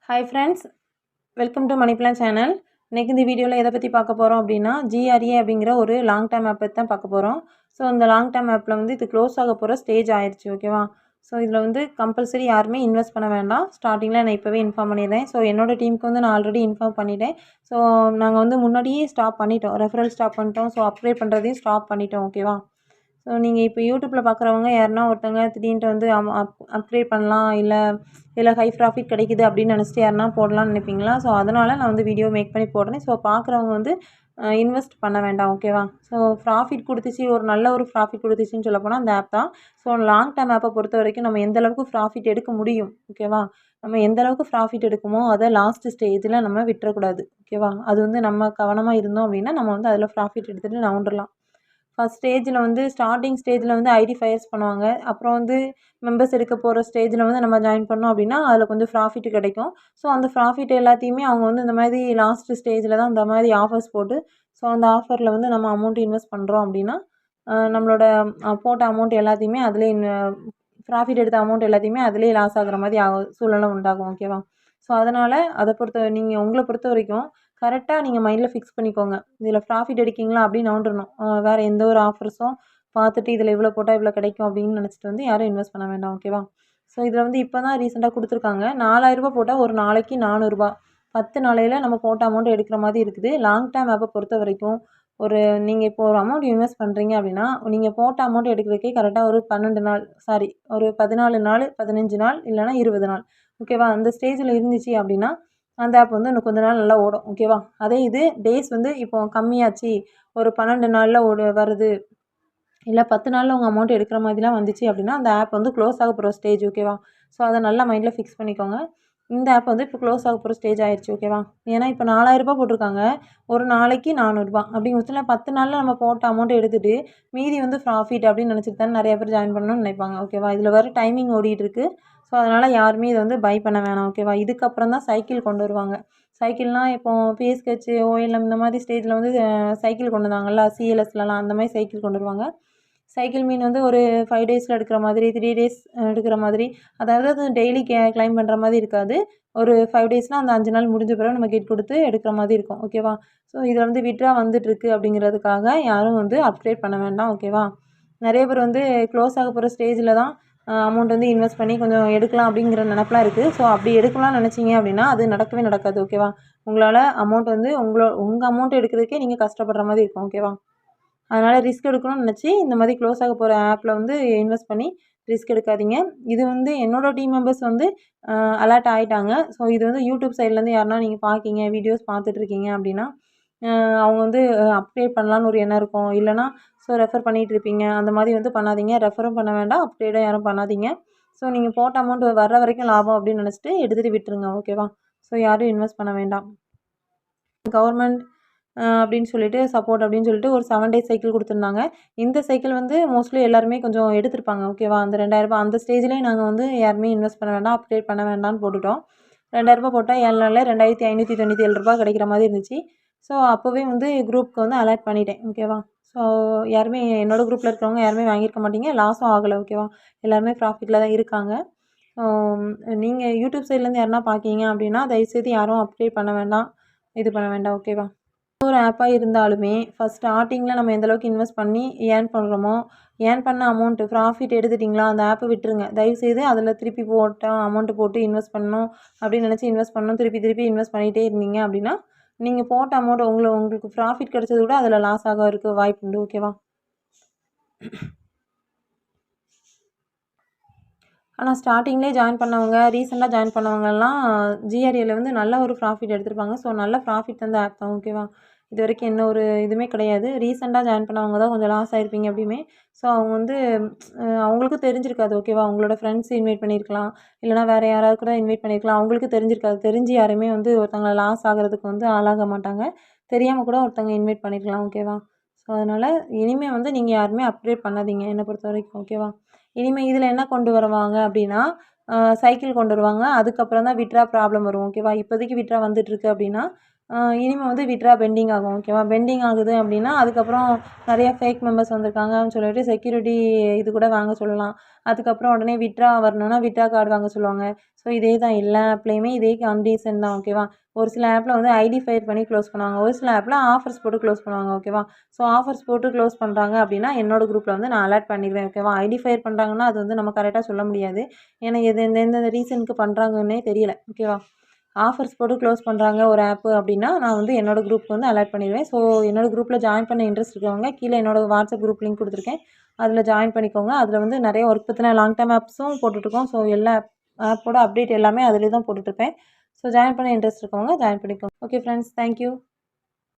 Hi friends, welcome to money plan channel. இன்றைக்கி இந்த வீடியோவில் எதை பற்றி பார்க்க போகிறோம் அப்படின்னா, ஜிஆர்ஏ அப்படிங்கிற ஒரு லாங் டேர்ம் ஆப் பற்றி தான் பார்க்க போகிறோம். ஸோ இந்த லாங் டேர்ம் ஆப்பில் வந்து இது க்ளோஸ் ஆக போகிற ஸ்டேஜ் ஆயிடுச்சு, ஓகேவா? ஸோ இதில் வந்து கம்பல்சரி யாருமே இன்வெஸ்ட் பண்ண வேண்டாம். ஸ்டார்டிங்கில் நான் இப்போவே இன்ஃபார்ம் பண்ணிடுறேன். ஸோ என்னோடய டீமுக்கு வந்து நான் ஆல்ரெடி இன்ஃபார்ம் பண்ணிட்டேன். ஸோ நாங்கள் வந்து முன்னாடியே ஸ்டாப் பண்ணிட்டோம், ரெஃபரல் ஸ்டாப் பண்ணிட்டோம். ஸோ அப்கிரேட் பண்ணுறதையும் ஸ்டாப் பண்ணிட்டோம், ஓகேவா? ஸோ நீங்கள் இப்போ யூடியூப்பில் பார்க்குறவங்க யாருன்னா ஒருத்தவங்க திடீர்னுட்டு வந்து அப்கிரேட் பண்ணலாம், இல்லை இதில் ஹை ப்ராஃபிட் கிடைக்குது அப்படின்னு நினச்சிட்டு யாருன்னா போடலாம்னு நினைப்பீங்களா? ஸோ அதனால் நான் வந்து வீடியோ மேக் பண்ணி போடுறேன். ஸோ பார்க்குறவங்க வந்து இன்வெஸ்ட் பண்ண வேண்டாம், ஓகேவா? ஸோ ப்ராஃபிட் கொடுத்துச்சு, ஒரு நல்ல ஒரு ப்ராஃபிட் கொடுத்துச்சின்னு சொல்ல போனால் அந்த ஆப் தான். ஸோ லாங் டேர்ம் ஆப்பை பொறுத்த வரைக்கும் நம்ம எந்த அளவுக்கு ப்ராஃபிட் எடுக்க முடியும், ஓகேவா? நம்ம எந்த அளவுக்கு ப்ராஃபிட் எடுக்குமோ அதை லாஸ்ட் ஸ்டேஜில் நம்ம விட்டுறக்கூடாது, ஓகேவா? அது வந்து நம்ம கவனமாக இருந்தோம் அப்படின்னா நம்ம வந்து அதில் ப்ராஃபிட் எடுத்துகிட்டு நவுண்டுடலாம். ஃபஸ்ட் ஸ்டேஜில் வந்து ஸ்டார்டிங் ஸ்டேஜில் வந்து ஐடி ஃபயர்ஸ் பண்ணுவாங்க. அப்புறம் வந்து மெம்பர்ஸ் எடுக்க போகிற ஸ்டேஜில் வந்து நம்ம ஜாயின் பண்ணோம் அப்படின்னா அதில் கொஞ்சம் ப்ராஃபிட் கிடைக்கும். ஸோ அந்த ப்ராஃபிட் எல்லாத்தையுமே அவங்க வந்து இந்த மாதிரி லாஸ்ட் ஸ்டேஜில் தான் இந்த மாதிரி ஆஃபர்ஸ் போட்டு, ஸோ அந்த ஆஃபரில் வந்து நம்ம அமௌண்ட் இன்வெஸ்ட் பண்ணுறோம் அப்படின்னா நம்மளோட போட்ட அமௌண்ட் எல்லாத்தையுமே அதிலே ப்ராஃபிட் எடுத்த அமௌண்ட் எல்லாத்தையுமே அதிலே லாஸ் ஆகிற மாதிரி சூழ்நிலை உண்டாகும், ஓகேவா? ஸோ அதனால் அதை நீங்கள் உங்களை பொறுத்த வரைக்கும் கரெக்டாக நீங்கள் மைண்டில் ஃபிக்ஸ் பண்ணிக்கோங்க. இதில் ப்ராஃபிட் எடுக்கிங்களா அப்படின்னு நோண்டணும். வேறு எந்த ஒரு ஆஃபர்ஸும் பார்த்துட்டு இதில் இவ்வளோ போட்டால் இவ்வளோ கிடைக்கும் அப்படின்னு நினச்சிட்டு வந்து யாரும் இன்வெஸ்ட் பண்ண வேண்டாம், ஓகேவா? ஸோ இதில் வந்து இப்போ தான் ரீசெண்டாக கொடுத்துருக்காங்க. 4000 போட்டால் ஒரு நாளைக்கு 400 10 நாளையில் நம்ம போட்ட அமௌண்ட் எடுக்கிற மாதிரி இருக்குது. லாங் டேர்ம் ஆப்பை பொறுத்த வரைக்கும் நீங்கள் இப்போ ஒரு அமௌண்ட் இன்வெஸ்ட் பண்ணுறீங்க அப்படின்னா, நீங்கள் போட்ட அமௌண்ட் எடுக்கிறதுக்கே கரெக்டாக ஒரு 12 நாள், ஒரு 14 நாள், 15 நாள் இல்லைனா 20 நாள், ஓகேவா? அந்த ஸ்டேஜில் இருந்துச்சு அப்படின்னா அந்த ஆப் வந்து இன்னும் கொஞ்ச நாள் நல்லா ஓடும், ஓகேவா? அதே இது டேஸ் வந்து இப்போ கம்மியாச்சு, ஒரு 12 நாளில் வருது, இல்லை 10 நாளில் உங்கள் அமௌண்ட் எடுக்கிற மாதிரிலாம் வந்துச்சு அப்படின்னா அந்த ஆப் வந்து க்ளோஸ் ஆக போகிற ஸ்டேஜ், ஓகேவா? ஸோ அதை நல்லா மைண்டில் ஃபிக்ஸ் பண்ணிக்கோங்க. இந்த ஆப் வந்து இப்போ க்ளோஸ் ஆக போகிற ஸ்டேஜ் ஆயிடுச்சு, ஓகேவா? ஏன்னா இப்போ 4000 போட்டிருக்காங்க, ஒரு நாளைக்கு 400 அப்படிங்கிற பட்சத்தில் 10 நாளில் நம்ம போட்ட அமௌண்ட் எடுத்துகிட்டு மீதி வந்து ப்ராஃபிட் அப்படின்னு நினச்சிட்டு தானே நிறைய பேர் ஜாயின் பண்ணணும்னு நினைப்பாங்க, ஓகேவா? இதில் வர டைமிங் ஓடிட்டுருக்கு. ஸோ அதனால் யாருமே இதை வந்து பை பண்ண வேணாம், ஓகேவா? இதுக்கப்புறம் தான் சைக்கிள் கொண்டு வருவாங்க. சைக்கிள்னால் இப்போது பிஎஸ்கேச், ஓஎல்எம் இந்த மாதிரி ஸ்டேஜில் வந்து சைக்கிள் கொண்டு வந்தாங்கல்ல, சிஎல்எஸ்லலாம் அந்த மாதிரி சைக்கிள் கொண்டு வருவாங்க. சைக்கிள் மீன் வந்து ஒரு 5 டேஸில் எடுக்கிற மாதிரி, 3 டேஸ் எடுக்கிற மாதிரி, அதாவது அது டெய்லி கிளைம் பண்ணுற மாதிரி இருக்காது. ஒரு 5 டேஸ்னால் அந்த 5 நாள் முடிஞ்ச பிறகு நம்ம கேட் கொடுத்து எடுக்கிற மாதிரி இருக்கும், ஓகேவா? ஸோ இதில் வந்து விட்ரா வந்துட்டுருக்கு அப்படிங்கிறதுக்காக யாரும் வந்து அப்கிரேட் பண்ண வேண்டாம், ஓகேவா? நிறைய பேர் வந்து க்ளோஸ் ஆக போகிற ஸ்டேஜில் தான் அமௌண்ட் வந்து இன்வெஸ்ட் பண்ணி கொஞ்சம் எடுக்கலாம் அப்படிங்கிற நினப்பெலாம் இருக்குது. ஸோ அப்படி எடுக்கலாம்னு நினச்சிங்க அப்படின்னா அது நடக்கவே நடக்காது, ஓகேவா? உங்களால் அமௌண்ட் வந்து உங்கள் அமௌண்ட் எடுக்கிறதுக்கே நீங்கள் கஷ்டப்படுற மாதிரி இருக்கும், ஓகேவா? அதனால் ரிஸ்க் எடுக்கணும்னு நினச்சி இந்த மாதிரி க்ளோஸ் ஆக போகிற ஆப்பில் வந்து இன்வெஸ்ட் பண்ணி ரிஸ்க் எடுக்காதீங்க. இது வந்து என்னோடய டீம் மெம்பர்ஸ் வந்து அலர்ட் ஆகிட்டாங்க. ஸோ இது வந்து யூடியூப் சைட்லேருந்து யாருன்னா நீங்கள் பார்க்கிங்க, வீடியோஸ் பார்த்துட்ருக்கீங்க அப்படின்னா அவங்க வந்து அப்கிரேட் பண்ணலான்னு ஒரு எண்ணம் இருக்கும். இல்லைனா ஸோ ரெஃபர் பண்ணிகிட்ருப்பீங்க. அந்த மாதிரி வந்து பண்ணாதீங்க. ரெஃபரும் பண்ண வேண்டாம், அப்கிரேடும் யாரும் பண்ணாதீங்க. ஸோ நீங்கள் போட்ட அமௌண்ட் வர்ற வரைக்கும் லாபம் அப்படின்னு நினச்சிட்டு எடுத்துகிட்டு விட்டுருங்க, ஓகேவா? ஸோ யாரும் இன்வெஸ்ட் பண்ண வேண்டாம். கவர்மெண்ட் அப்படின்னு சொல்லிட்டு சப்போர்ட் அப்படின்னு சொல்லிட்டு ஒரு 7 டேஸ் சைக்கிள் கொடுத்துருந்தாங்க. இந்த சைக்கிள் வந்து மோஸ்ட்லி எல்லாருமே கொஞ்சம் எடுத்திருப்பாங்க, ஓகேவா? அந்த 2000 அந்த ஸ்டேஜ்லேயே நாங்கள் வந்து யாருமே இன்வெஸ்ட் பண்ண வேண்டாம், அப்கிரேட் பண்ண வேண்டாம்னு போட்டுட்டோம். 2000 போட்டால் 7 நாளில் ரூ. 2597 கிடைக்கிற மாதிரி இருந்துச்சு. ஸோ அப்போவே வந்து குரூப்புக்கு வந்து அலர்ட் பண்ணிட்டேன், ஓகேவா? ஸோ யாருமே என்னோடய குரூப்பில் இருக்கிறவங்க யாருமே வாங்கியிருக்க மாட்டீங்க, லாஸும் ஆகலை, ஓகேவா? எல்லாருமே ப்ராஃபிட்டில் தான் இருக்காங்க. நீங்கள் யூடியூப் சைட்லேருந்து யாருன்னா பார்க்கிங்க அப்படின்னா தயவுசெய்து யாரும் அப்கிரேட் பண்ண வேண்டாம், இது பண்ண வேண்டாம், ஓகேவா? ஒரு ஆப்பாக இருந்தாலுமே ஃபஸ்ட் ஸ்டார்டிங்கில் நம்ம எந்தளவுக்கு இன்வெஸ்ட் பண்ணி ஏர்ன் பண்ணுறோமோ, ஏர்ன் பண்ண அமௌண்ட்டு ப்ராஃபிட் எடுத்துட்டிங்களா அந்த ஆப்பை விட்டுருங்க. தயவுசெய்து அதில் திருப்பி அமௌண்ட்டு போட்டு இன்வெஸ்ட் பண்ணணும் அப்படின்னு நினச்சி இன்வெஸ்ட் பண்ணணும், திருப்பி திருப்பி இன்வெஸ்ட் பண்ணிகிட்டே இருந்தீங்க அப்படின்னா நீங்கள் போட்ட அமௌண்ட் உங்களுக்கு ப்ராஃபிட் கிடைச்சத விட அதில் லாஸ் ஆக இருக்க வாய்ப்பு உண்டு, ஓகேவா? ஆனால் ஸ்டார்டிங்லேயே ஜாயின் பண்ணவங்க, ரீசெண்டாக ஜாயின் பண்ணவங்கலாம் ஜிஆர்ஏல வந்து நல்ல ஒரு ப்ராஃபிட் எடுத்திருப்பாங்க. ஸோ நல்ல ப்ராஃபிட் தந்த ஆப் தான், ஓகேவா? இது வரைக்கும் என்ன ஒரு இதுவுமே கிடையாது. ரீசெண்டாக ஜாயின் பண்ணவங்க தான் கொஞ்சம் லாஸ் ஆகிருப்பீங்க எப்படியுமே. ஸோ அவங்க வந்து அவங்களுக்கும் தெரிஞ்சிருக்காது, ஓகேவா? அவங்களோட ஃப்ரெண்ட்ஸ் இன்வைட் பண்ணியிருக்கலாம், இல்லைனா வேறு யாராவது கூட இன்வைட் பண்ணியிருக்கலாம். அவங்களுக்கு தெரிஞ்சிருக்காது. தெரிஞ்சு யாருமே வந்து ஒருத்தவங்க லாஸ் ஆகிறதுக்கு வந்து ஆளாக மாட்டாங்க. தெரியாமல் கூட ஒருத்தவங்க இன்வைட் பண்ணியிருக்கலாம், ஓகேவா? ஸோ அதனால் இனிமேல் வந்து நீங்கள் யாருமே அப்கிரேட் பண்ணாதீங்க என்னை பொறுத்த வரைக்கும், ஓகேவா? இனிமேல் இதில் என்ன கொண்டு வருவாங்க அப்படின்னா சைக்கிள் கொண்டு வருவாங்க. அதுக்கப்புறம் தான் விட்ரா ப்ராப்ளம் வரும், ஓகேவா? இப்போதைக்கு விட்ரா வந்துட்டுருக்கு அப்படின்னா இனிமேல் வந்து விட்ரா பெண்டிங் ஆகும். ஓகேவா? பெண்டிங் ஆகுது அப்படின்னா அதுக்கப்புறம் நிறைய ஃபேக் மெம்பர்ஸ் வந்திருக்காங்கன்னு சொல்லிட்டு செக்யூரிட்டி இது கூட வாங்க சொல்லலாம். அதுக்கப்புறம் உடனே வித்ட்ரா வரணும்னா வித்ட்ரா கார்டு வாங்க சொல்லுவாங்க. ஸோ இதே தான் எல்லா ஆப்லேயுமே இதே கண்டிஷன் தான். ஓகேவா? ஒரு சில ஆப்பில் வந்து ஐடி ஃபயர் பண்ணி க்ளோஸ் பண்ணுவாங்க. ஒரு சில ஆப்பில் ஆஃபர்ஸ் போட்டு க்ளோஸ் பண்ணுவாங்க. ஓகேவா? ஸோ ஆஃபர்ஸ் போட்டு க்ளோஸ் பண்ணுறாங்க அப்படின்னா என்னோட குரூப்பில் வந்து நான் அலர்ட் பண்ணிடுவேன். ஓகேவா? ஐடி ஃபயர் பண்ணுறாங்கன்னா அது வந்து நம்ம கரெக்டாக சொல்ல முடியாது. ஏன்னா எந்தெந்த ரீசனுக்கு பண்ணுறாங்கன்னே தெரியல. ஓகேவா? ஆஃபர்ஸ் போட்டு க்ளோஸ் பண்ணுறாங்க ஒரு ஆப்பு அப்படின்னா நான் வந்து என்னோட குரூப்க்கு வந்து அலர்ட் பண்ணிடுவேன். ஸோ என்னோட குரூப்பில் ஜாயின் பண்ண இன்ட்ரெஸ்ட் இருக்கவங்க கீழே என்னோட வாட்ஸ்அப் குரூப் லிங்க் கொடுத்துருக்கேன். அதில் ஜாயின் பண்ணிக்கோங்க. அதில் வந்து நிறைய ஒர்க் பற்றின லாங் டேர்ம் ஆப்ஸும் போட்டுட்ருக்கோம். ஸோ எல்லா ஆப்போட அப்டேட் எல்லாமே அதிலே தான் போட்டுட்ருப்பேன். ஸோ ஜாயின் பண்ண இன்ட்ரெஸ்ட் இருக்கவங்க ஜாயின் பண்ணிக்கோங்க. Okay friends, thank you.